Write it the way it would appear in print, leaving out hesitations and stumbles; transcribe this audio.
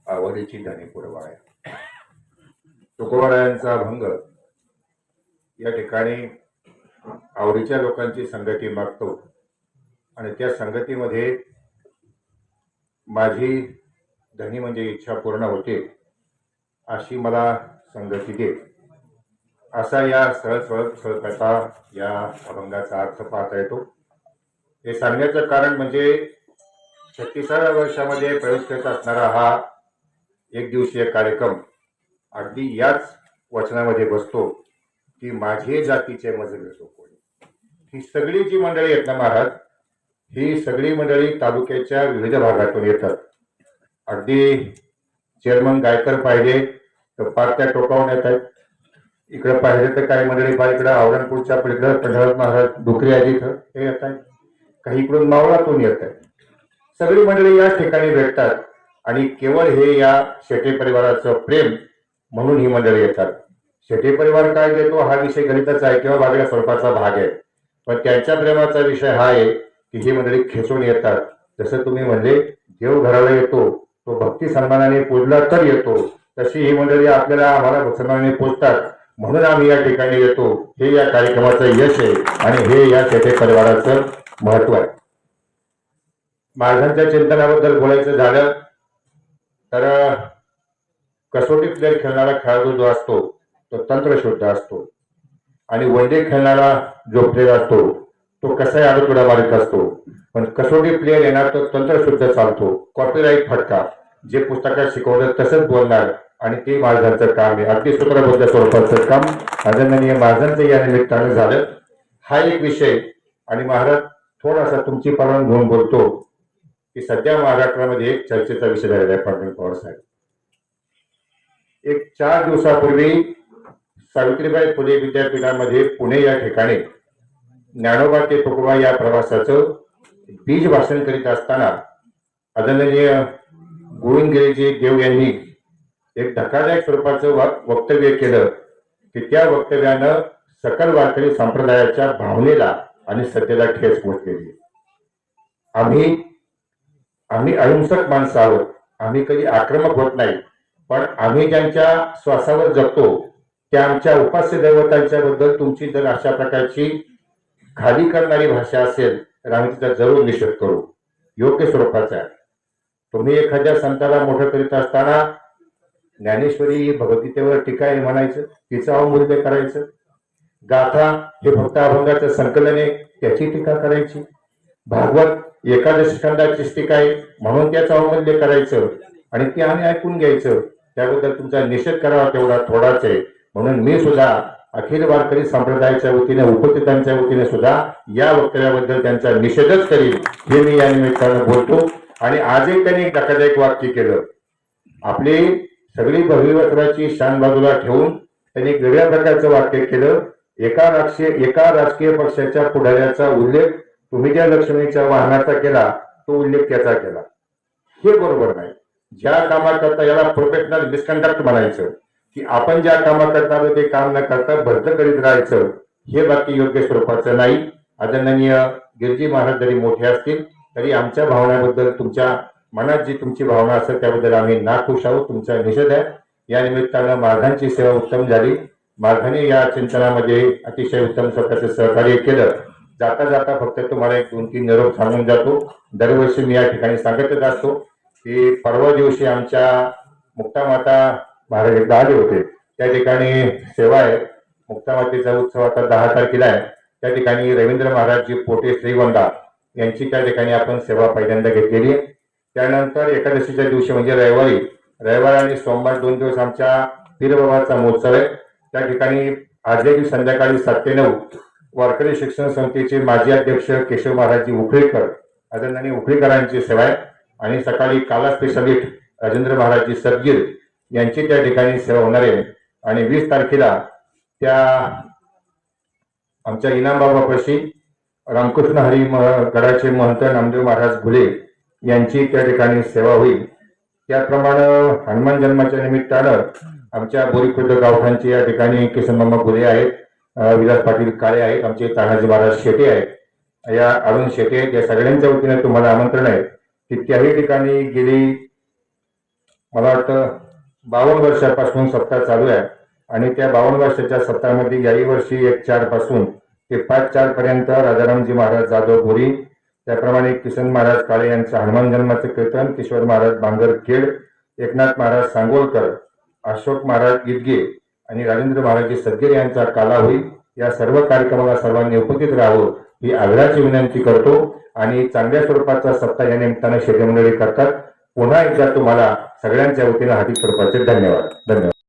आवडीची धनी पुरवाया तुकोबारायांचा अभंग या ठिकाणी आवडीच्या लोकांची संगती मागतो आणि त्या संगतीमध्ये माझी धनी म्हणजे इच्छा पूर्ण होते अशी मला संगती दे, असा या सरळ कथा या अभंगाचा अर्थ पाहता येतो। हे सांगण्याचं कारण म्हणजे 36व्या वर्षामध्ये प्रवेश करत असणारा हा एक दिवसीय कार्यक्रम अगदी याच वचनामध्ये बसतो की माझे जातीचे मजले सो कोणी। ही सगळी जी मंडळी आहेत ना महाराज, ही सगळी मंडळी तालुक्याच्या विविध भागातून येतात। अगदी चेअरमन गायकर पाहिजे तर पार टोकावून येत आहेत, इकडे पाहिजे तर काही मंडळी पाहिजे इकडे औरंगपूरच्या पलीकडे पंढरनाथ महाराज डोकरी आधी हे येत आहेत, काही इकडून मावळातून येत आहेत। सगळी मंडळी या ठिकाणी भेटतात आणि केवळ हे या शेटे परिवाराचं प्रेम म्हणून ही मंडळी येतात। शेटे परिवार काय देतो हा विषय गणिताचा आहे किंवा बागड्या स्वरूपाचा भाग आहे, पण त्यांच्या प्रेमाचा विषय हा आहे की ही मंडळी खेचून येतात। जसं तुम्ही म्हणजे देव घराला येतो तो भक्ती सन्मानाने पूजला तर येतो, तशी ही मंडळी आपल्याला आम्हाला सन्मानाने पूजतात म्हणून आम्ही या ठिकाणी येतो। हे या कार्यक्रमाचं यश आहे आणि हे या शेटे परिवाराचं महत्व आहे। महाराजांच्या चिंतनाबद्दल बोलायचं झालं तर कसोटी प्लेयर खेळणारा खेळाडू जो असतो तो तंत्रशुद्ध असतो आणि वनडे खेळणारा जो प्लेयर असतो तो कसाही आडतुडा मारित असतो, पण कसोटी प्लेयर येणार तो तंत्रशुद्ध चालतो। कॉपीराईट फटका, जे पुस्तकात शिकवलं तसंच बोलणार आणि ते महाराजांचं काम आहे। अगदी सूत्रबद्ध स्वरूपाचं काम आदरणीय महाराजांचं या निमित्तानं झालं। हा एक विषय आणि महाराज थोडासा तुमची परवानगी घेऊन बोलतो की सध्या महाराष्ट्रामध्ये एक चर्चेचा विषय झालेला आहे पांडुरंग पवार साहेब। एक 4 दिवसापूर्वी सावित्रीबाई फुले विद्यापीठामध्ये पुणे या ठिकाणी ज्ञानोबा ते तुकोबा या प्रवासाचं बीज भाषण करीत असताना आदरणीय गोविंदगिरीजी देव यांनी एक धक्कादायक स्वरूपाचं वक्तव्य केलं की त्या वक्तव्यानं सकल वारकरी संप्रदायाच्या भावनेला आणि सत्तेला ठेच पोहोचलेली। आम्ही अहिंसक माणसं आहोत, आम्ही कधी आक्रमक होत नाही, पण आम्ही ज्यांच्या श्वासावर जगतो त्या आमच्या उपास्य दैवतांच्या बद्दल तुमची जर अशा प्रकारची खाली करणारी भाषा असेल तर आम्ही तिचा जरूर निषेध करू। योग्य स्वरूपाचा आहे। तुम्ही एखाद्या संताला मोठं करीत असताना ज्ञानेश्वरी भगवद्गीतेवर टीका आहे म्हणायचं, तिचं अवमूल्य करायचं। गाथा हे फक्त अभंगाचं संकलन आहे त्याची टीका करायची। भागवत एकादश स्कंदाची टीका आहे म्हणून त्याचं अवमूल्य करायचं आणि ते आम्ही ऐकून घ्यायचं, त्याबद्दल तुमचा निषेध करावा तेवढा थोडाच आहे। म्हणून मी सुद्धा अखिल वारकरी संप्रदायाच्या वतीने उपस्थितांच्या वतीने सुद्धा या वक्तव्याबद्दल त्यांचा निषेधच करील हे मी या निमित्तानं बोलतो। आणि आजही त्यांनी एक धक्कादायक वाक्य केलं, आपली सगळी भगवीवस्त्राची शान बाजूला ठेवून त्यांनी एक वेगळ्या प्रकारचं वाक्य केलं। एका राजकीय पक्षाच्या पुढाऱ्याचा उल्लेख तुम्ही ज्या लक्ष्मीच्या वाहनाचा केला तो उल्लेख त्याचा केला, हे बरोबर नाही। ज्या कामाकरता याला प्रोफेशनल मिसकंडक्ट म्हणायचं की आपण ज्या कामाकरता ते काम न करता भरत करीत राहायचं, हे बाकी योग्य स्वरूपाचं नाही। आदरणीय गिरजी महाराज जरी मोठे असतील तरी आमच्या भावनाबद्दल तुमच्या मनात जी तुमची भावना असेल त्याबद्दल आम्ही नाखुश आहोत, तुमचा निषेध आहे। या निमित्तानं महाराजांची सेवा उत्तम झाली, महाराजांनी या चिंतनामध्ये अतिशय उत्तम स्वतःचं सहकार्य केलं। जाता जाता फक्त तुम्हाला एक 2-3 निरोप सांगून जातो। दरवर्षी मी या ठिकाणी सांगतच असतो की परवा दिवशी आमच्या मुक्तामाता महाराज एकदा आले होते, त्या ठिकाणी सेवा आहे। मुक्तामातेचा उत्सव आता 10 तारखेला आहे, त्या ठिकाणी रवींद्र महाराजजी पोटे श्रीगोंदा यांची त्या ठिकाणी आपण सेवा पहिल्यांदा घेतलेली आहे। त्यानंतर एकादशीच्या दिवशी म्हणजे रविवार आणि सोमवार 2 दिवस आमच्या पीरबाबाचा महोत्सव आहे। त्या ठिकाणी आजही संध्याकाळी 7 ते 9 वारकरी शिक्षण समितीचे माजी अध्यक्ष केशव महाराजजी उखळीकर आदरणीय उखळीकरांची सेवा आहे आणि सकाळी काला स्पेशालिस्ट राजेंद्र महाराजजी सदगीर यांची त्या ठिकाणी सेवा होणार आहे। आणि 20 तारखेला त्या आमच्या इनामबाबापाशी रामकृष्ण हरी गडाचे महंत नामदेव महाराज घुले यांची त्या ठिकाणी सेवा होईल। त्याप्रमाणे हनुमान जन्माच्या निमित्तानं आमच्या बोरीखुर्द गावठाणचे या ठिकाणी किसनमामा घुले आहेत, विलास पाटील काळे आहेत, आमचे तानाजी महाराज शेटे आहेत, या अरुण शेटे आहेत। या सगळ्यांच्या वतीने तुम्हाला आमंत्रण आहे की त्याही ठिकाणी गेली मला वाटतं 52 वर्षापासून सत्ता चालू आहे आणि त्या 52 वर्षाच्या सत्तामध्ये याही वर्षी 1/4 पासून ते 5/4 पर्यंत राजारामजी महाराज जाधव बोरी, त्याप्रमाणे किसन महाराज काळे यांचं हनुमान जन्माचं कीर्तन, किशोर महाराज बांगरखेड, एकनाथ महाराज सांगोलकर, अशोक महाराज इदगे आणि राजेंद्र महाराज सदगीर यांचा काला होईल. या सर्व कार्यक्रमाला सर्वांनी उपस्थित राहावं ही आग्रहाची विनंती करतो आणि चांगल्या स्वरूपाचा सप्ताह या निमित्तानं शेतमंडळी करतात. पुन्हा एकदा तुम्हाला सगळ्यांच्या वतीनं हार्दिक स्वरूपाचे धन्यवाद.